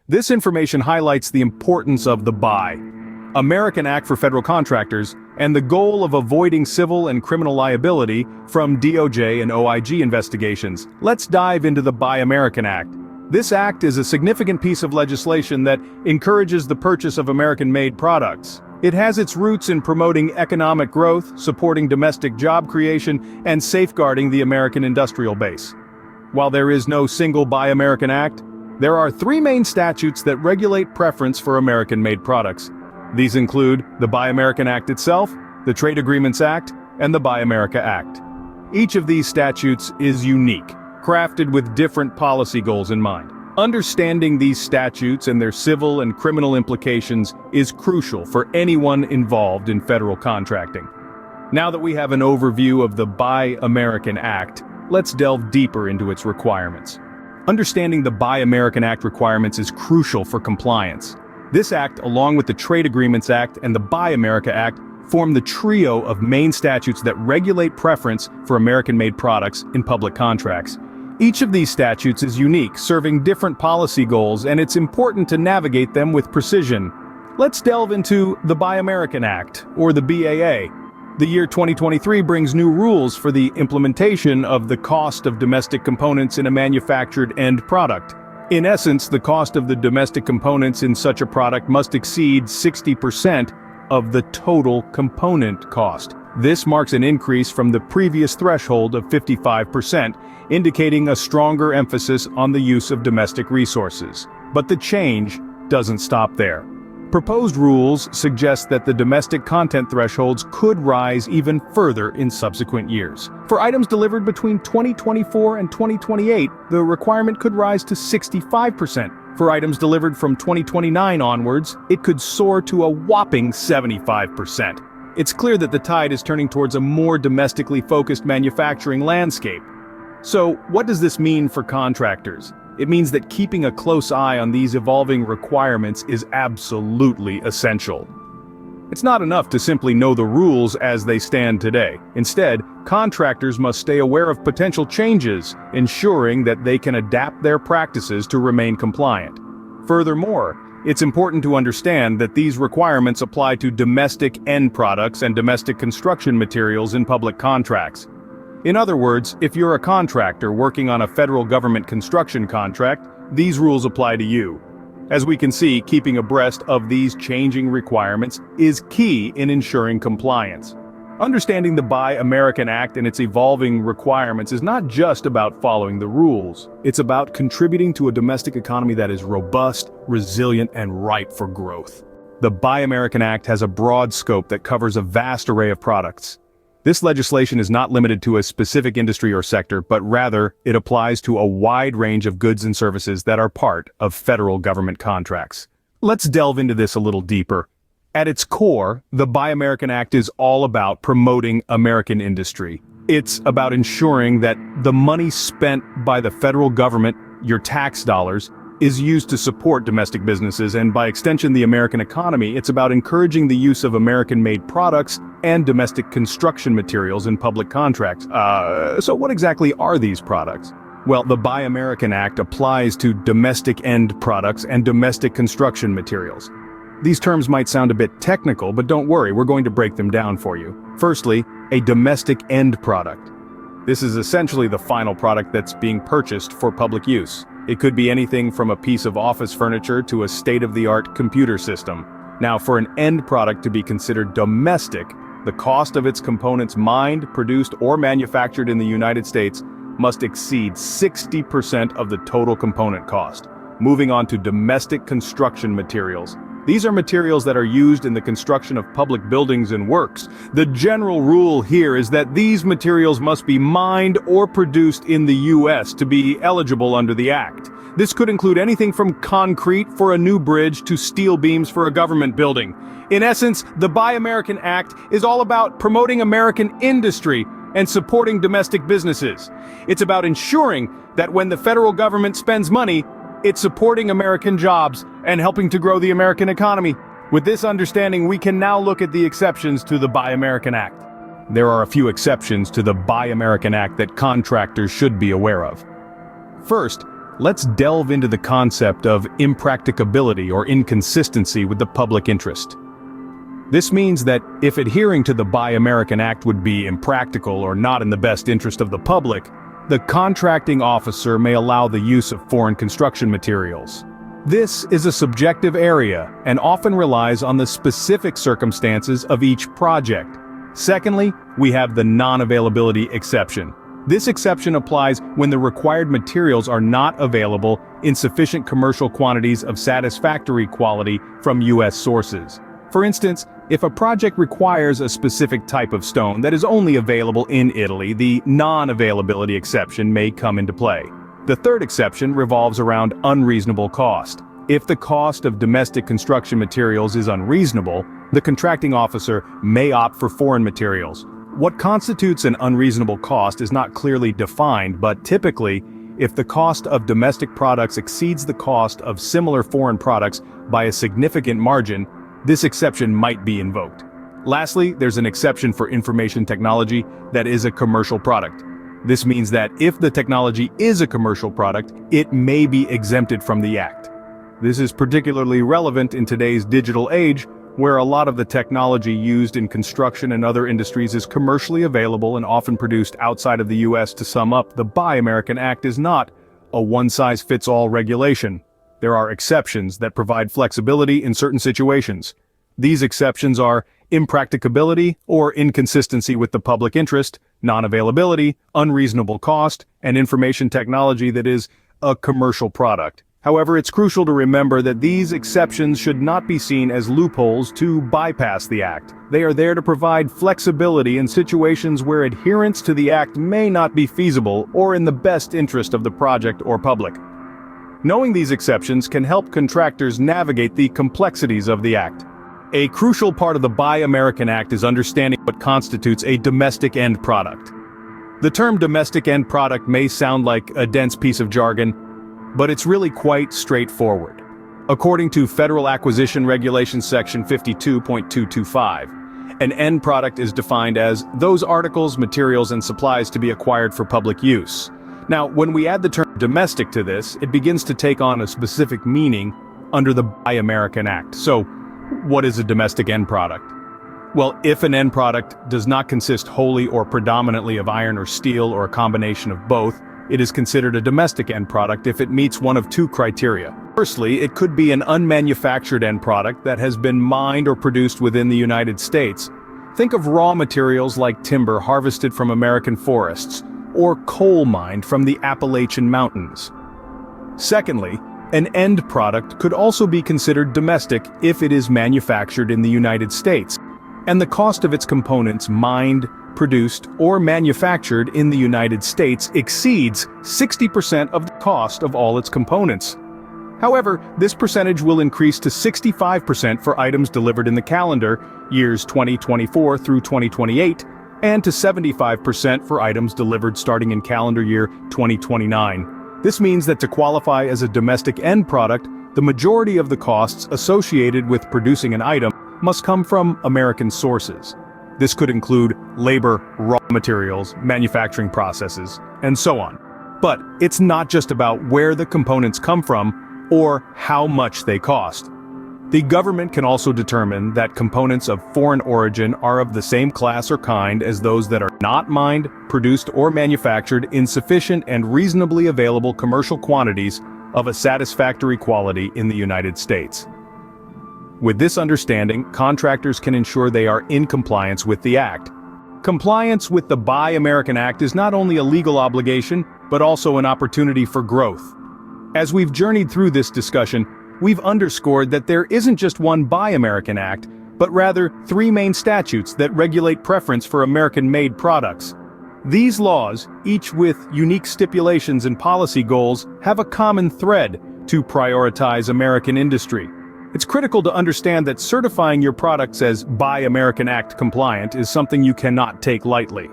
This information highlights the importance of the BAA, American Act for Federal Contractors, and the goal of avoiding civil and criminal liability from DOJ and OIG investigations. Let's dive into the Buy American Act. This act is a significant piece of legislation that encourages the purchase of American-made products. It has its roots in promoting economic growth, supporting domestic job creation, and safeguarding the American industrial base. While there is no single Buy American Act, there are three main statutes that regulate preference for American-made products. These include the Buy American Act itself, the Trade Agreements Act, and the Buy America Act. Each of these statutes is unique, crafted with different policy goals in mind. Understanding these statutes and their civil and criminal implications is crucial for anyone involved in federal contracting. Now that we have an overview of the Buy American Act, let's delve deeper into its requirements. Understanding the Buy American Act requirements is crucial for compliance. This act, along with the Trade Agreements Act and the Buy America Act, form the trio of main statutes that regulate preference for American-made products in public contracts. Each of these statutes is unique, serving different policy goals, and it's important to navigate them with precision. Let's delve into the Buy American Act, or the BAA. The year 2023 brings new rules for the implementation of the cost of domestic components in a manufactured end product. In essence, the cost of the domestic components in such a product must exceed 60% of the total component cost. This marks an increase from the previous threshold of 55%, indicating a stronger emphasis on the use of domestic resources. But the change doesn't stop there. Proposed rules suggest that the domestic content thresholds could rise even further in subsequent years. For items delivered between 2024 and 2028, the requirement could rise to 65%. For items delivered from 2029 onwards, it could soar to a whopping 75%. It's clear that the tide is turning towards a more domestically focused manufacturing landscape. So, what does this mean for contractors? It means that keeping a close eye on these evolving requirements is absolutely essential. It's not enough to simply know the rules as they stand today. Instead, contractors must stay aware of potential changes, ensuring that they can adapt their practices to remain compliant. Furthermore, it's important to understand that these requirements apply to domestic end products and domestic construction materials in public contracts. In other words, if you're a contractor working on a federal government construction contract, these rules apply to you. As we can see, keeping abreast of these changing requirements is key in ensuring compliance. Understanding the Buy American Act and its evolving requirements is not just about following the rules. It's about contributing to a domestic economy that is robust, resilient, and ripe for growth. The Buy American Act has a broad scope that covers a vast array of products. This legislation is not limited to a specific industry or sector, but rather, it applies to a wide range of goods and services that are part of federal government contracts. Let's delve into this a little deeper. At its core, the Buy American Act is all about promoting American industry. It's about ensuring that the money spent by the federal government, your tax dollars, is used to support domestic businesses, and by extension the American economy. It's about encouraging the use of American-made products and domestic construction materials in public contracts. So what exactly are these products? Well, the Buy American Act applies to domestic end products and domestic construction materials. These terms might sound a bit technical, but don't worry, we're going to break them down for you. Firstly, a domestic end product. This is essentially the final product that's being purchased for public use. It could be anything from a piece of office furniture to a state-of-the-art computer system. Now, for an end product to be considered domestic, the cost of its components mined, produced, or manufactured in the United States must exceed 60% of the total component cost. Moving on to domestic construction materials. These are materials that are used in the construction of public buildings and works. The general rule here is that these materials must be mined or produced in the U.S. to be eligible under the Act. This could include anything from concrete for a new bridge to steel beams for a government building. In essence, the Buy American Act is all about promoting American industry and supporting domestic businesses. It's about ensuring that when the federal government spends money, it's supporting American jobs and helping to grow the American economy. With this understanding, we can now look at the exceptions to the Buy American Act. There are a few exceptions to the Buy American Act that contractors should be aware of. First, let's delve into the concept of impracticability or inconsistency with the public interest. This means that if adhering to the Buy American Act would be impractical or not in the best interest of the public, the contracting officer may allow the use of foreign construction materials. This is a subjective area and often relies on the specific circumstances of each project. Secondly, we have the non-availability exception. This exception applies when the required materials are not available in sufficient commercial quantities of satisfactory quality from U.S. sources. For instance, if a project requires a specific type of stone that is only available in Italy, the non-availability exception may come into play. The third exception revolves around unreasonable cost. If the cost of domestic construction materials is unreasonable, the contracting officer may opt for foreign materials. What constitutes an unreasonable cost is not clearly defined, but typically, if the cost of domestic products exceeds the cost of similar foreign products by a significant margin, this exception might be invoked. Lastly, there's an exception for information technology that is a commercial product. This means that if the technology is a commercial product, it may be exempted from the Act. This is particularly relevant in today's digital age, where a lot of the technology used in construction and other industries is commercially available and often produced outside of the U.S. To sum up, the Buy American Act is not a one-size-fits-all regulation. There are exceptions that provide flexibility in certain situations. These exceptions are impracticability or inconsistency with the public interest, non-availability, unreasonable cost, and information technology that is a commercial product. However, it's crucial to remember that these exceptions should not be seen as loopholes to bypass the Act. They are there to provide flexibility in situations where adherence to the Act may not be feasible or in the best interest of the project or public. Knowing these exceptions can help contractors navigate the complexities of the Act. A crucial part of the Buy American Act is understanding what constitutes a domestic end product. The term domestic end product may sound like a dense piece of jargon, but it's really quite straightforward. According to Federal Acquisition Regulation Section 52.225, an end product is defined as those articles, materials, and supplies to be acquired for public use. Now, when we add the term domestic to this, it begins to take on a specific meaning under the Buy American Act. So, what is a domestic end product? Well, if an end product does not consist wholly or predominantly of iron or steel or a combination of both, it is considered a domestic end product if it meets one of two criteria. Firstly, it could be an unmanufactured end product that has been mined or produced within the United States. Think of raw materials like timber harvested from American forests, or coal mined from the Appalachian Mountains. Secondly, an end product could also be considered domestic if it is manufactured in the United States, and the cost of its components mined, produced, or manufactured in the United States exceeds 60% of the cost of all its components. However, this percentage will increase to 65% for items delivered in the calendar years 2024 through 2028, and to 75% for items delivered starting in calendar year 2029. This means that to qualify as a domestic end product, the majority of the costs associated with producing an item must come from American sources. This could include labor, raw materials, manufacturing processes, and so on. But it's not just about where the components come from or how much they cost. The government can also determine that components of foreign origin are of the same class or kind as those that are not mined, produced, or manufactured in sufficient and reasonably available commercial quantities of a satisfactory quality in the United States. With this understanding, contractors can ensure they are in compliance with the Act. Compliance with the Buy American Act is not only a legal obligation, but also an opportunity for growth. As we've journeyed through this discussion, we've underscored that there isn't just one Buy American Act, but rather three main statutes that regulate preference for American-made products. These laws, each with unique stipulations and policy goals, have a common thread to prioritize American industry. It's critical to understand that certifying your products as Buy American Act compliant is something you cannot take lightly.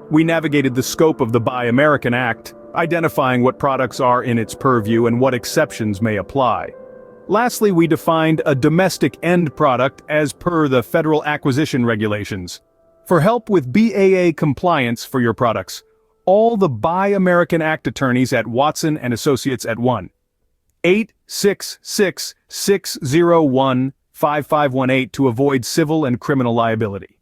We navigated the scope of the Buy American Act, identifying what products are in its purview and what exceptions may apply. Lastly, we defined a domestic end product as per the Federal Acquisition Regulations. For help with BAA compliance for your products, all the Buy American Act attorneys at Watson and Associates at 1-866-601-5518 to avoid civil and criminal liability.